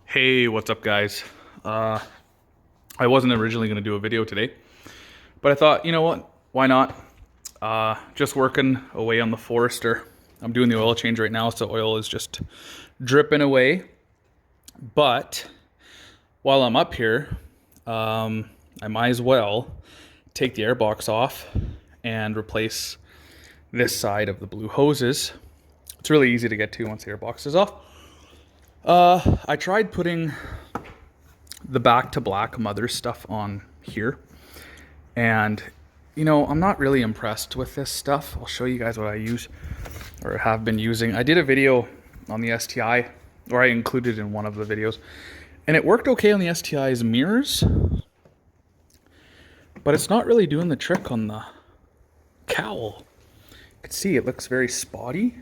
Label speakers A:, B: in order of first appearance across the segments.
A: Hey, what's up, guys? I wasn't originally going to do a video today, but I thought, you know what? Why not? Just working away on the Forester. I'm doing the oil change right now, so oil is just dripping away. But while I'm up here, I might as well take the airbox off and replace this side of the blue hoses. It's really easy to get to once the airbox is off. I tried putting the back to black mother stuff on here, and you know, I'm not really impressed with this stuff. I'll show you guys what I use or have been using. I did a video on the STI, or I included in one of the videos, and it worked okay on the STI's mirrors, but it's not really doing the trick on the cowl. You can see it looks very spotty,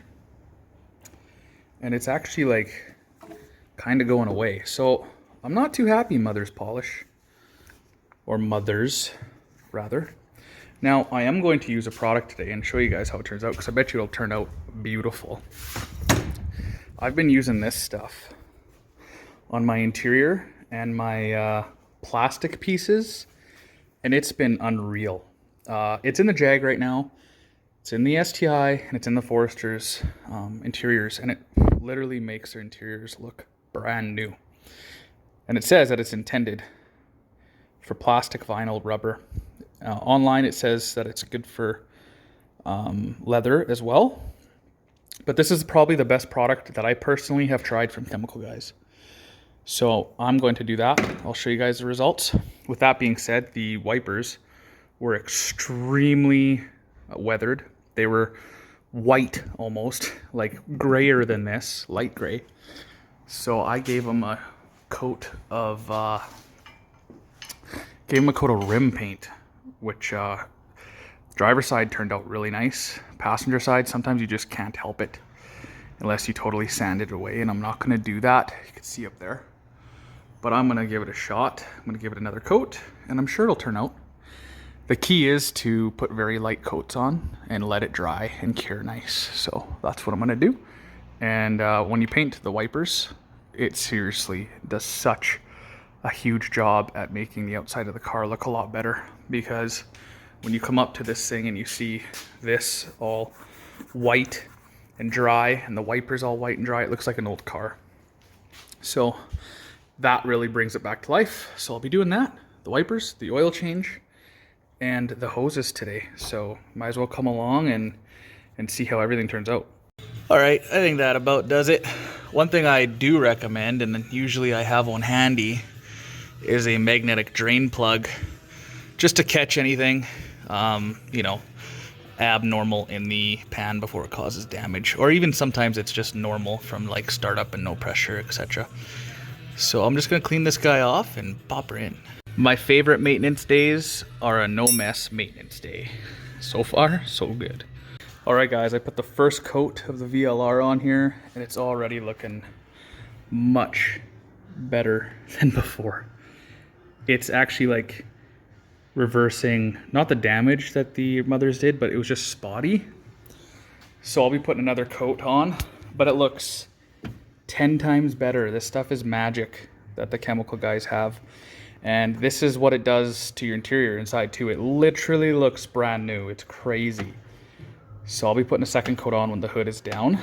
A: and it's actually like kind of going away. So I'm not too happy, Mother's Polish, or Mothers rather. Now I am going to use a product today and show you guys how it turns out, because I bet you it'll turn out beautiful. I've been using this stuff on my interior and my plastic pieces, and it's been unreal. It's in the Jag right now, it's in the STI, and it's in the Forester's interiors, and it literally makes their interiors look brand new. And it says that it's intended for plastic, vinyl, rubber. Online it says that it's good for leather as well. But this is probably the best product that I personally have tried from Chemical Guys. So I'm going to do that. I'll show you guys the results. With that being said, the wipers were extremely weathered. They were white almost, like grayer than this, light gray. So I gave them a coat of rim paint, which driver's side turned out really nice. Passenger side, sometimes you just can't help it unless you totally sand it away, and I'm not going to do that. You can see up there, but I'm going to give it a shot. I'm going to give it another coat, and I'm sure it'll turn out. The key is to put very light coats on and let it dry and cure nice. So that's what I'm going to do. And when you paint the wipers, it seriously does such a huge job at making the outside of the car look a lot better, because when you come up to this thing and you see this all white and dry and the wipers all white and dry, it looks like an old car. So that really brings it back to life. So I'll be doing that, the wipers, the oil change, and the hoses today. So might as well come along and see how everything turns out. All right, I think that about does it. One thing I do recommend, and usually I have one handy, is a magnetic drain plug, just to catch anything, you know, abnormal in the pan before it causes damage. Or even sometimes it's just normal from like startup and no pressure, etc. So I'm just gonna clean this guy off and pop her in. My favorite maintenance days are a no mess maintenance day. So far, so good. All right, guys, I put the first coat of the VLR on here, and it's already looking much better than before. It's actually like reversing, not the damage that the mothers did, but it was just spotty. So I'll be putting another coat on, but it looks 10 times better. This stuff is magic that the Chemical Guys have. And this is what it does to your interior inside too. It literally looks brand new. It's crazy. So I'll be putting a second coat on when the hood is down.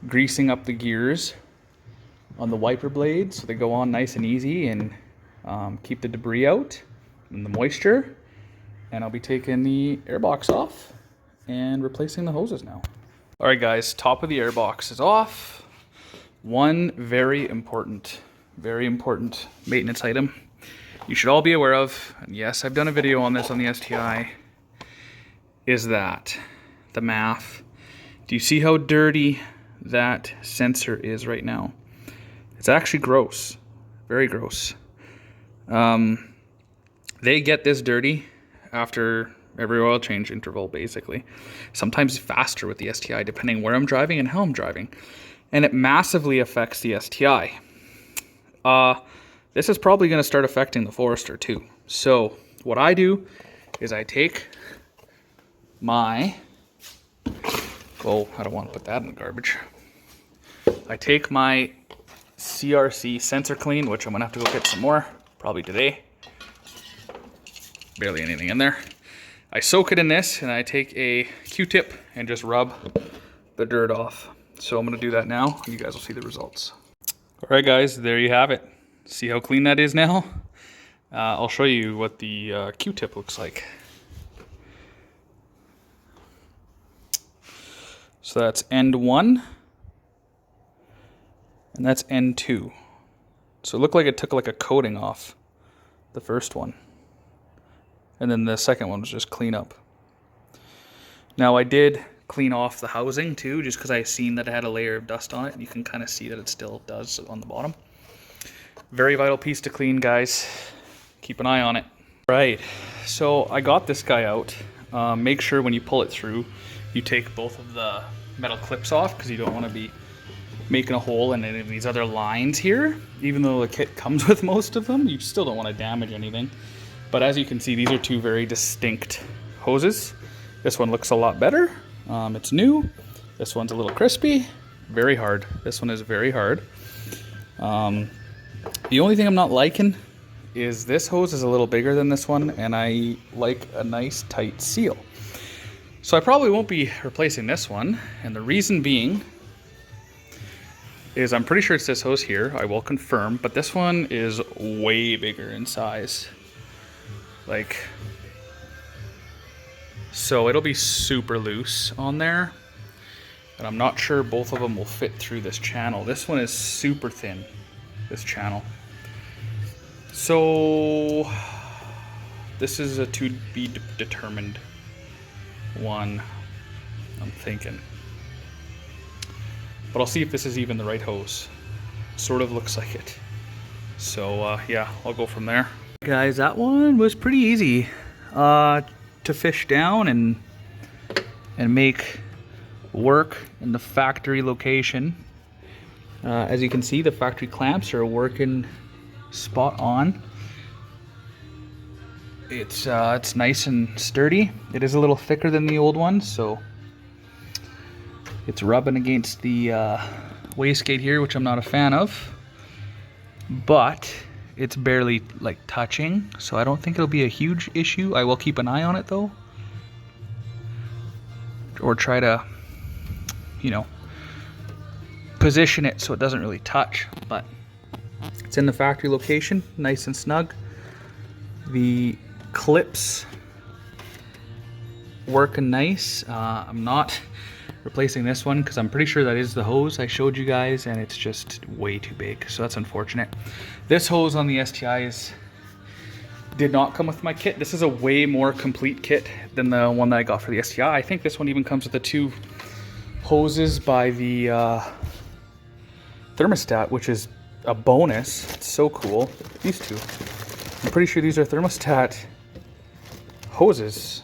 A: Greasing up the gears on the wiper blades so they go on nice and easy and keep the debris out and the moisture. And I'll be taking the airbox off and replacing the hoses now. All right, guys, top of the airbox is off. One very important maintenance item you should all be aware of, and yes, I've done a video on this on the STI, is that the MAF. Do you see how dirty that sensor is right now? It's actually gross, very gross. They get this dirty after every oil change interval, basically. Sometimes faster with the STI, depending where I'm driving and how I'm driving. And it massively affects the STI. This is probably going to start affecting the Forester too. So what I do is I take my, oh, I don't want to put that in the garbage. I take my CRC sensor clean, which I'm gonna have to go get some more, probably today. Barely anything in there. I soak it in this and I take a Q-tip and just rub the dirt off. So I'm gonna do that now and you guys will see the results. All right guys, there you have it. See how clean that is now? I'll show you what the Q-tip looks like. So that's end 1 and that's end 2. So it looked like it took like a coating off the first one. And then the second one was just clean up. Now I did clean off the housing too, just because I seen that it had a layer of dust on it. And you can kind of see that it still does on the bottom. Very vital piece to clean, guys. Keep an eye on it. Right, so I got this guy out. Make sure when you pull it through, you take both of the metal clips off because you don't want to be making a hole in any of these other lines here. Even though the kit comes with most of them, you still don't want to damage anything. But as you can see, these are two very distinct hoses. This one looks a lot better. It's new. This one's a little crispy. Very hard. This one is very hard. The only thing I'm not liking is this hose is a little bigger than this one, and I like a nice tight seal. So I probably won't be replacing this one, and the reason being is I'm pretty sure it's this hose here. I will confirm, but this one is way bigger in size. Like, so it'll be super loose on there, and I'm not sure both of them will fit through this channel. This one is super thin, this channel. So this is a to be determined one, I'm thinking. But I'll see if this is even the right hose. Sort of looks like it. So yeah, I'll go from there. Guys, that one was pretty easy to fish down and make work in the factory location. As you can see, the factory clamps are working spot on. It's nice and sturdy. It is a little thicker than the old one, so it's rubbing against the wastegate here, which I'm not a fan of. But it's barely like touching, so I don't think it'll be a huge issue. I will keep an eye on it though, or try to, you know, position it so it doesn't really touch. But it's in the factory location, nice and snug. The clips working nice. I'm not replacing this one because I'm pretty sure that is the hose I showed you guys, and it's just way too big, so that's unfortunate. This hose on the STIs did not come with my kit. This is a way more complete kit than the one that I got for the STI. I think this one even comes with the 2 hoses by the thermostat, which is a bonus. It's so cool. These 2. I'm pretty sure these are thermostat hoses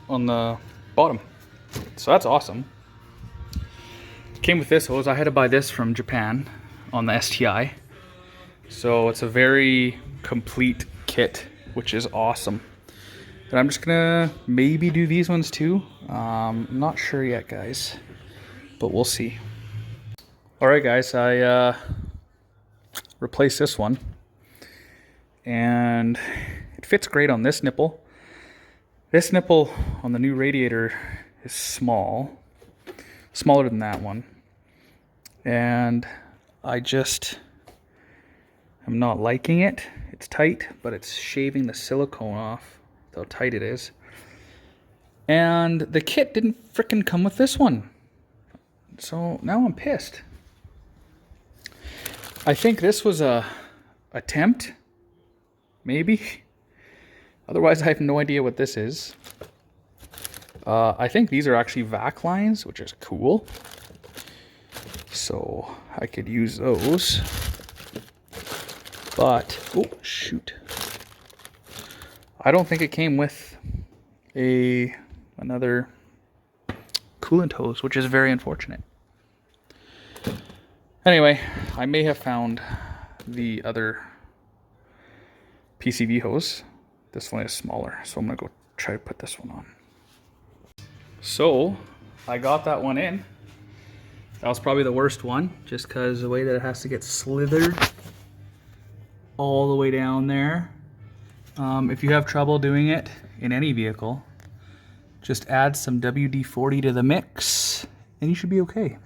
A: on the bottom. So that's awesome. Came with this hose. I had to buy this from Japan on the STI. So it's a very complete kit, which is awesome. But I'm just gonna maybe do these ones too. I'm not sure yet, guys, but we'll see. All right, guys, I replaced this one, and it fits great on this nipple. This nipple on the new radiator is smaller than that one, and I'm not liking it. It's tight, but it's shaving the silicone off with how tight it is. And the kit didn't frickin' come with this one, so now I'm pissed. I think this was a attempt, maybe. Otherwise, I have no idea what this is. I think these are actually vac lines, which is cool. So I could use those. But, oh shoot. I don't think it came with another coolant hose, which is very unfortunate. Anyway, I may have found the other PCV hose. This one is smaller, so I'm gonna go try to put this one on. So I got that one in. That was probably the worst one, just because the way that it has to get slithered all the way down there. If you have trouble doing it in any vehicle, just add some WD-40 to the mix and you should be okay.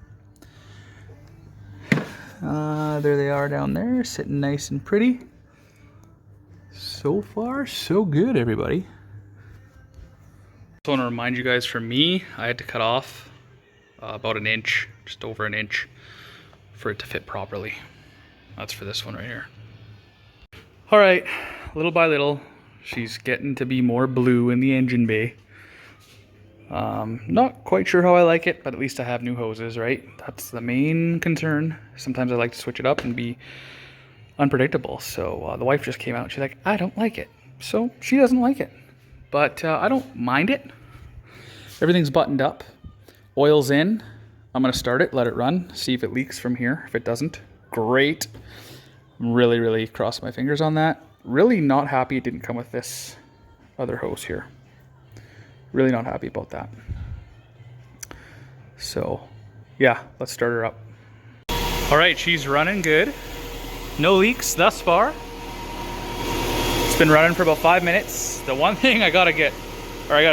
A: There they are down there, sitting nice and pretty. So far, so good, everybody. I want to remind you guys, for me, I had to cut off about an inch, just over an inch, for it to fit properly. That's for this one right here. All right, little by little, she's getting to be more blue in the engine bay. Not quite sure how I like it, but at least I have new hoses, right? That's the main concern. Sometimes I like to switch it up and be unpredictable. So the wife just came out and she's like, I don't like it. So she doesn't like it, but I don't mind it. Everything's buttoned up. Oil's in. I'm gonna start it, let it run, see if it leaks from here. If it doesn't, great. I'm really crossing my fingers on that. Really not happy it didn't come with this other hose here. Really not happy about that. So yeah, let's start her up. All right, she's running good. No leaks thus far. It's been running for about 5 minutes. The one thing I gotta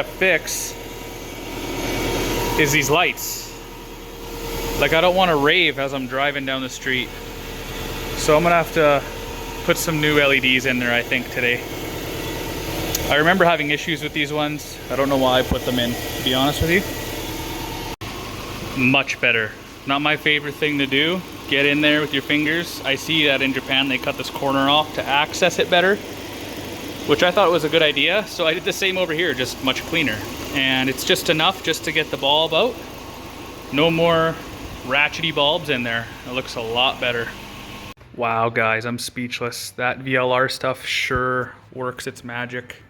A: fix is these lights. Like, I don't want to rave as I'm driving down the street. So I'm gonna have to put some new LEDs in there, I think, today. I remember having issues with these ones. I don't know why I put them in, to be honest with you. Much better. Not my favorite thing to do. Get in there with your fingers. I see that in Japan they cut this corner off to access it better, which I thought was a good idea. So I did the same over here, just much cleaner. And it's just enough just to get the bulb out. No more ratchety bulbs in there. It looks a lot better. Wow, guys, I'm speechless. That VLR stuff sure works its magic.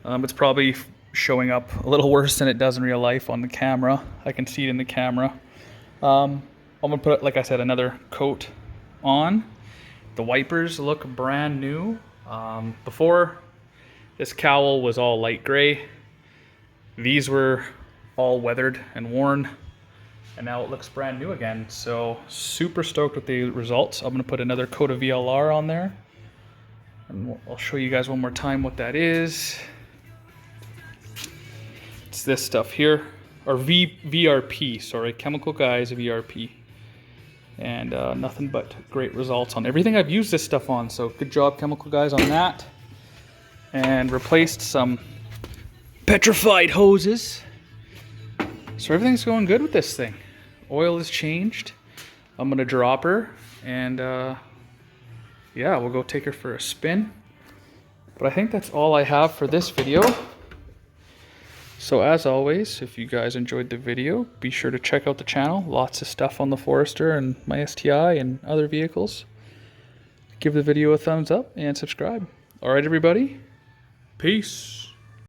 A: It's probably showing up a little worse than it does in real life on the camera. I can see it in the camera. I'm gonna put, like I said, another coat on. The wipers look brand new. Before, this cowl was all light gray. These were all weathered and worn, and now it looks brand new again. So super stoked with the results. I'm gonna put another coat of VLR on there, and I'll show you guys one more time what that is. It's this stuff here, or VRP, sorry, Chemical Guys VRP. And nothing but great results on everything I've used this stuff on. So good job, Chemical Guys, on that. And replaced some petrified hoses. So everything's going good with this thing. Oil is changed. I'm gonna drop her, and yeah, we'll go take her for a spin. But I think that's all I have for this video. So as always, if you guys enjoyed the video, be sure to check out the channel. Lots of stuff on the Forester and my STI and other vehicles. Give the video a thumbs up and subscribe. All right, everybody. Peace.